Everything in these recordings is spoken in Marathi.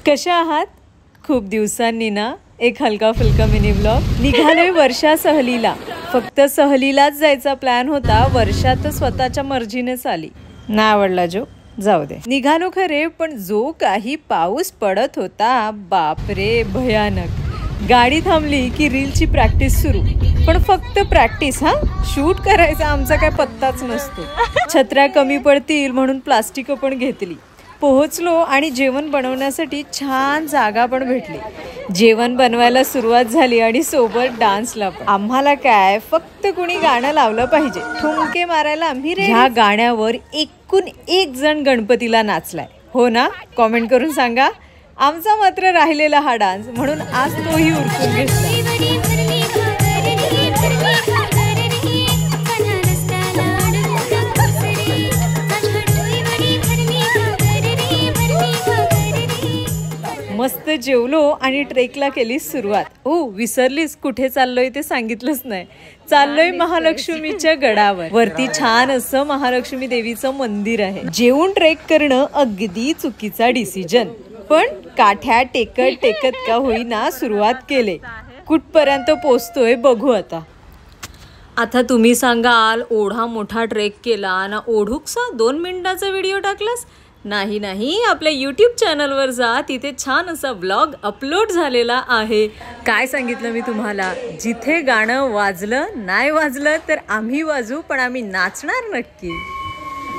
कशा आहात? खूप दिवसांनी ना एक हलका फुलका मिनी ब्लॉग. निघालोय वर्षा सहलीला. फक्त सहलीलाच जायचा प्लॅन होता. वर्षा तर स्वतःच्या मर्जीनेच आली. नाही आवडला जो, जाऊ दे. निघालो खरे, पण जो काही पाऊस पडत होता बापरे भयानक. गाडी थांबली की रीलची प्रॅक्टिस सुरू. पण फक्त प्रॅक्टिस हा, शूट करायचा आमचा काय पत्ताच नसतो. छत्र्या कमी पडतील म्हणून प्लास्टिक पण घेतली. पोहोचलो आणि जेवण बनवण्यासाठी छान जागा पण भेटली. जेवण बनवायला सुरुवात झाली आणि सोबत डान्सला पण. आम्हाला काय फक्त कुणी गाणं लावलं पाहिजे, ठुमके मारायला आम्ही रे. ह्या गाण्यावर एकूण एक जण गणपतीला नाचलाय, हो ना? कॉमेंट करून सांगा. आमचा मात्र राहिलेला हा डान्स, म्हणून आज तोही उरकून घेतला. मस्त जेवलो आणि ट्रेकला केली सुरुवात. ओ विसरलीस, कुठे चाललोय ते सांगितलंच नाही. चाललोय महालक्ष्मीच्या गडावर. वरती छान असं महालक्ष्मी देवीचं मंदिर आहे. जेवून ट्रेक करणं अगदी चुकीचा डिसिजन, पण काठ्या टेकत टेकत का होईना सुरुवात केले. कुठपर्यंत पोचतोय बघू आता. आता तुम्ही सांगाल, ओढा मोठा ट्रेक केला ना, ओढूकसा 2 मिनिटाचा व्हिडिओ टाकलास? नाही नाही, आपल्या यूट्यूब चॅनलवर जा, तिथे छान असा व्लॉग अपलोड झालेला आहे. काय सांगितलं मी तुम्हाला, जिथे गाणं वाजलं नाही वाजलं तर आम्ही वाजू, पण आम्ही नाचणार नक्की.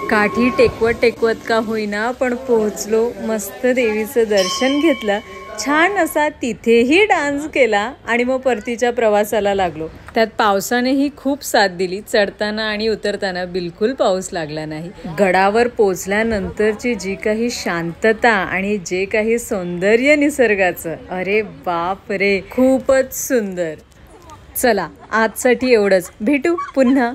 काठी टेकवत टेकवत का होईना पण पोहोचलो. मस्त देवीचं दर्शन घेतलं, छान असा तिथेही डान्स केला आणि मग परतीच्या प्रवासाला लागलो. त्यात पावसानेही खूप साथ दिली. चढताना आणि उतरताना बिलकुल पाऊस लागला नाही. गडावर पोचल्यानंतरची जी काही शांतता आणि जे काही सौंदर्य निसर्गाचं, अरे बाप रे, खूपच सुंदर. चला आजसाठी एवढंच. भेटू पुन्हा.